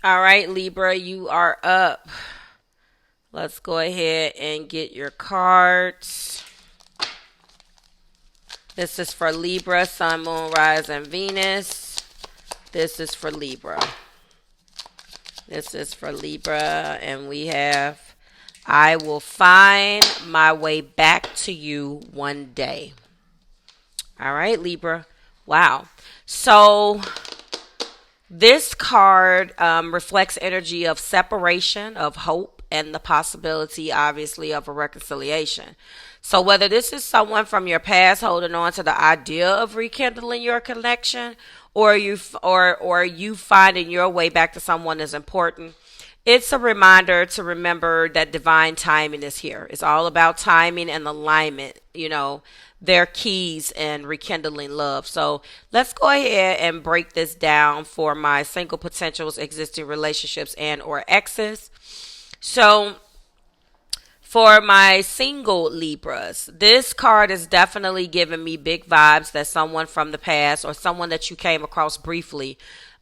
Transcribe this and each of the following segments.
All right, Libra, you are up. Let's go ahead and get your cards. This is for Libra, Sun, Moon, Rise, and Venus. This is for Libra. This is for Libra, and we have I will find my way back to you one day. All right, Libra. Wow. So this card reflects energy of separation, of hope, and the possibility, obviously, of a reconciliation. So whether this is someone from your past holding on to the idea of rekindling your connection, or you finding your way back to someone is important, it's a reminder to remember that divine timing is here. It's all about timing and alignment. Their keys in rekindling love. So let's go ahead and break this down for my single potentials, existing relationships, and or exes. So for my single Libras, this card is definitely giving me big vibes that someone from the past or someone that you came across briefly,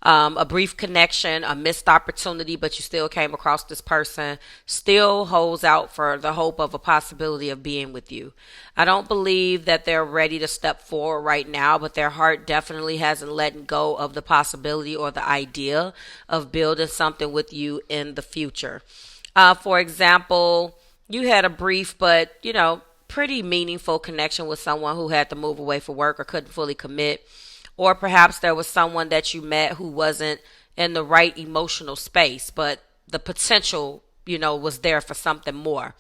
a brief connection, a missed opportunity, but you still came across this person, still holds out for the hope of a possibility of being with you. I don't believe that they're ready to step forward right now, but their heart definitely hasn't let go of the possibility or the idea of building something with you in the future. For example, you had a brief but, pretty meaningful connection with someone who had to move away for work or couldn't fully commit. Or perhaps there was someone that you met who wasn't in the right emotional space, but the potential, was there for something more.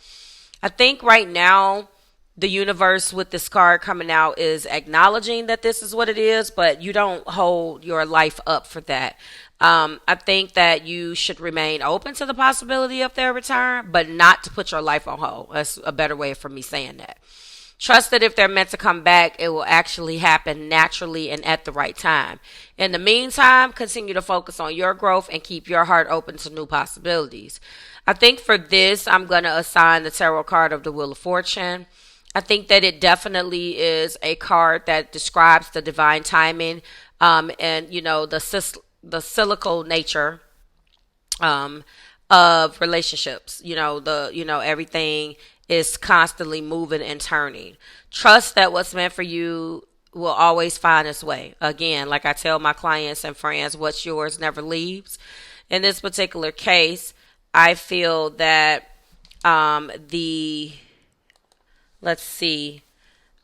I think right now, the universe with this card coming out is acknowledging that this is what it is, but you don't hold your life up for that. I think that you should remain open to the possibility of their return, but not to put your life on hold. That's a better way for me saying that. Trust that if they're meant to come back, it will actually happen naturally and at the right time. In the meantime, continue to focus on your growth and keep your heart open to new possibilities. I think for this, I'm going to assign the tarot card of the Wheel of Fortune. I think that it definitely is a card that describes the divine timing, and the cyclical nature of relationships. Everything is constantly moving and turning. Trust that what's meant for you will always find its way. Again, like I tell my clients and friends, what's yours never leaves. In this particular case, I feel that let's see,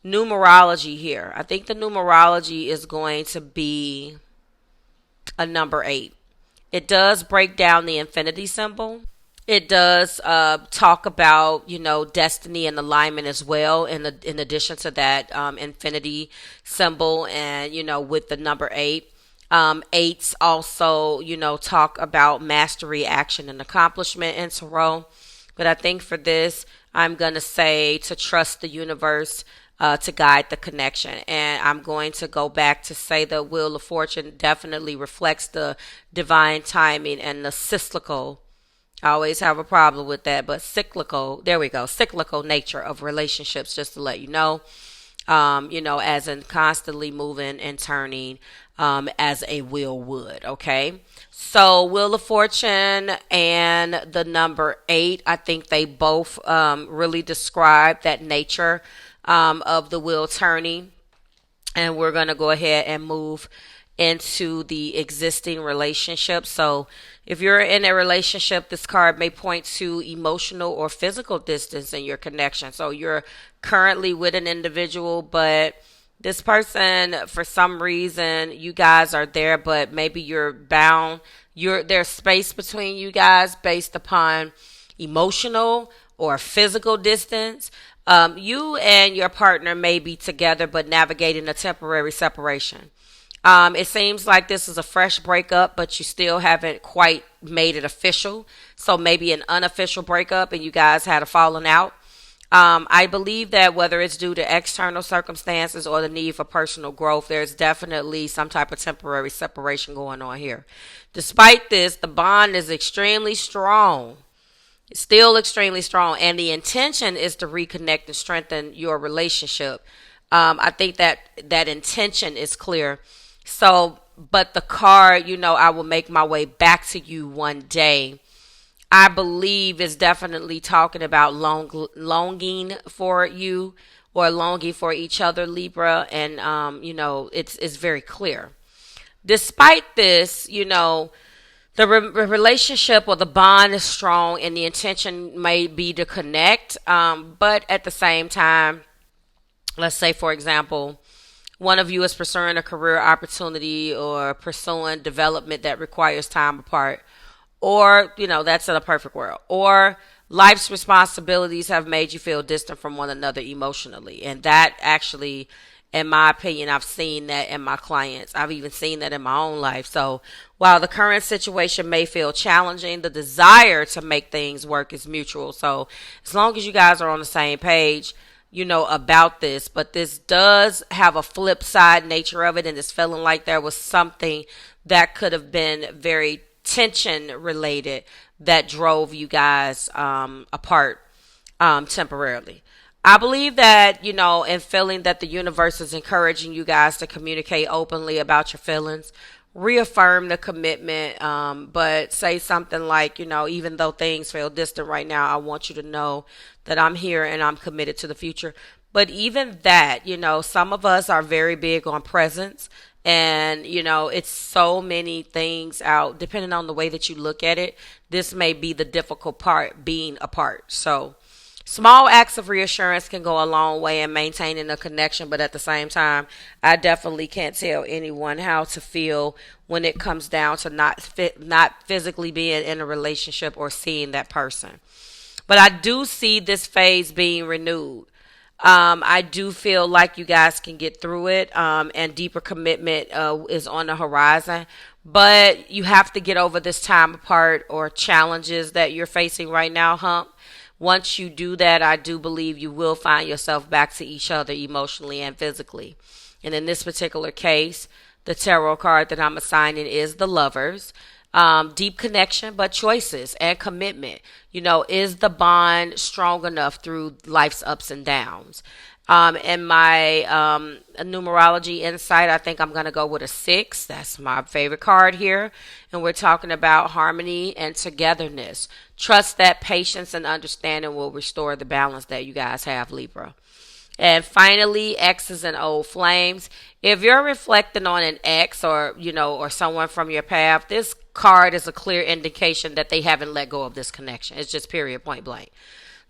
numerology here. I think the numerology is going to be a number 8. It does break down the infinity symbol. It does talk about, destiny and alignment as well. In addition to that infinity symbol, and with the number 8, eights also, talk about mastery, action, and accomplishment in tarot. But I think for this, I'm going to say to trust the universe to guide the connection. And I'm going to go back to say the Wheel of Fortune definitely reflects the divine timing and the cyclical. I always have a problem with that, but cyclical, there we go, cyclical nature of relationships, just to let you know. As in constantly moving and turning, as a wheel would. Okay. So Wheel of Fortune and the number 8, I think they both, really describe that nature, of the wheel turning. And we're going to go ahead and move into the existing relationship. So if you're in a relationship, this card may point to emotional or physical distance in your connection. So you're currently with an individual, but this person, for some reason, you guys are there, but maybe you're bound. There's space between you guys based upon emotional or physical distance. You and your partner may be together, but navigating a temporary separation. It seems like this is a fresh breakup, but you still haven't quite made it official. So maybe an unofficial breakup and you guys had a falling out. I believe that whether it's due to external circumstances or the need for personal growth, there's definitely some type of temporary separation going on here. Despite this, the bond is extremely strong. It's still extremely strong. And the intention is to reconnect and strengthen your relationship. I think that intention is clear. So but the card, I will make my way back to you one day, I believe is definitely talking about longing for you or longing for each other, Libra. And, it's very clear. Despite this, the relationship or the bond is strong and the intention may be to connect. But at the same time, let's say, for example, one of you is pursuing a career opportunity or pursuing development that requires time apart, or, that's in a perfect world, or life's responsibilities have made you feel distant from one another emotionally. And that actually, in my opinion, I've seen that in my clients. I've even seen that in my own life. So while the current situation may feel challenging, the desire to make things work is mutual. So as long as you guys are on the same page, about this. But this does have a flip side nature of it, and it's feeling like there was something that could have been very tension related that drove you guys apart temporarily. I believe that, in feeling that the universe is encouraging you guys to communicate openly about your feelings, reaffirm the commitment, but say something like, even though things feel distant right now, I want you to know that I'm here and I'm committed to the future. But even that, some of us are very big on presence. And, it's so many things out, depending on the way that you look at it. This may be the difficult part, being apart. So small acts of reassurance can go a long way in maintaining a connection, but at the same time, I definitely can't tell anyone how to feel when it comes down to not physically being in a relationship or seeing that person. But I do see this phase being renewed. I do feel like you guys can get through it, and deeper commitment is on the horizon. But you have to get over this time apart or challenges that you're facing right now, hump. Once you do that, I do believe you will find yourself back to each other emotionally and physically. And in this particular case, the tarot card that I'm assigning is the Lovers. Deep connection, but choices and commitment. Is the bond strong enough through life's ups and downs? In my numerology insight, I think I'm going to go with a 6. That's my favorite card here. And we're talking about harmony and togetherness. Trust that patience and understanding will restore the balance that you guys have, Libra. And finally, exes and old flames. If you're reflecting on an ex or someone from your past, this card is a clear indication that they haven't let go of this connection. It's just period, point blank.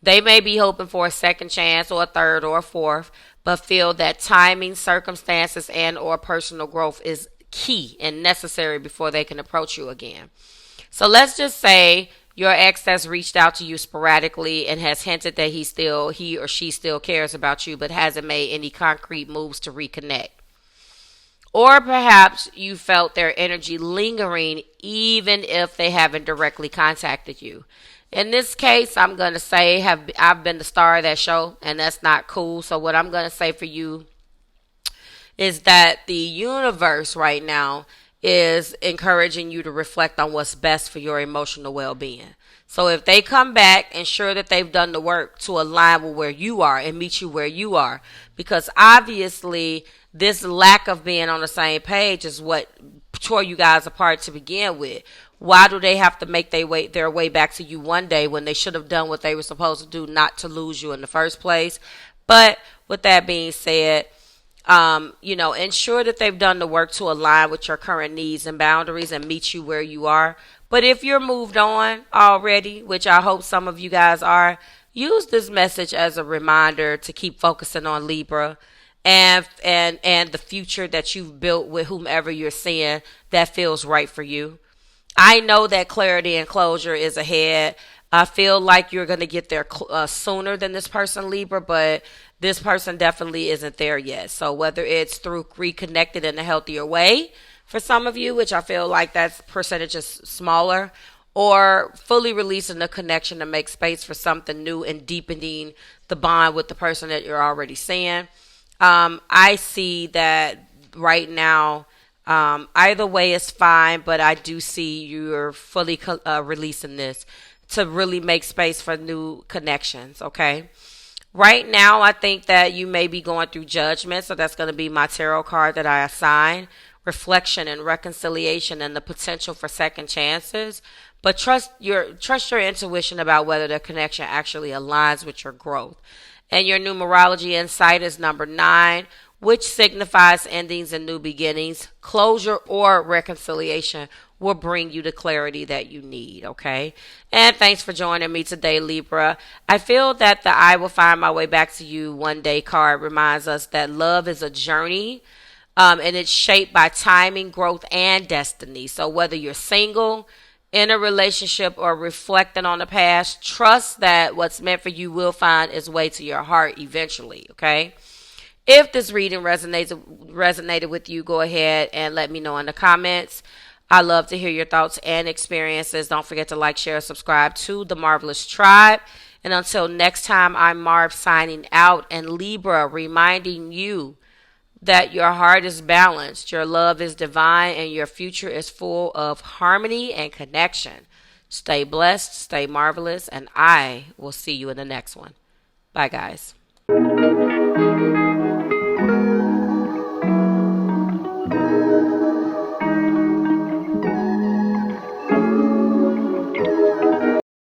They may be hoping for a second chance or a third or a fourth, but feel that timing, circumstances, and or personal growth is key and necessary before they can approach you again. So let's just say your ex has reached out to you sporadically and has hinted that he or she still cares about you, but hasn't made any concrete moves to reconnect. Or perhaps you felt their energy lingering even if they haven't directly contacted you. In this case, I'm going to say I've been the star of that show, and that's not cool. So what I'm going to say for you is that the universe right now is encouraging you to reflect on what's best for your emotional well-being. So if they come back, ensure that they've done the work to align with where you are and meet you where you are. Because obviously, this lack of being on the same page is what tore you guys apart to begin with. Why do they have to make their way back to you one day when they should have done what they were supposed to do not to lose you in the first place? But with that being said, ensure that they've done the work to align with your current needs and boundaries and meet you where you are. But if you're moved on already, which I hope some of you guys are, use this message as a reminder to keep focusing on Libra and the future that you've built with whomever you're seeing that feels right for you. I know that clarity and closure is ahead. I feel like you're going to get there sooner than this person, Libra, but this person definitely isn't there yet. So whether it's through reconnected in a healthier way for some of you, which I feel like that percentage is smaller, or fully releasing the connection to make space for something new and deepening the bond with the person that you're already seeing. I see that right now. Either way is fine, but I do see you're fully releasing this to really make space for new connections, okay? Right now, I think that you may be going through judgment, so that's going to be my tarot card that I assign. reflection and reconciliation and the potential for second chances. But trust your intuition about whether the connection actually aligns with your growth. And your numerology insight is number 9, which signifies endings and new beginnings. Closure or reconciliation will bring you the clarity that you need, okay? And thanks for joining me today, Libra. I feel that the I will find my way back to you one day card reminds us that love is a journey, and it's shaped by timing, growth, and destiny. So whether you're single, in a relationship, or reflecting on the past, trust that what's meant for you will find its way to your heart eventually, okay? If this reading resonated with you, go ahead and let me know in the comments. I love to hear your thoughts and experiences. Don't forget to like, share, subscribe to the Marvelous Tribe. And until next time, I'm Marv signing out, and Libra reminding you that your heart is balanced, your love is divine, and your future is full of harmony and connection. Stay blessed, stay marvelous, and I will see you in the next one. Bye, guys.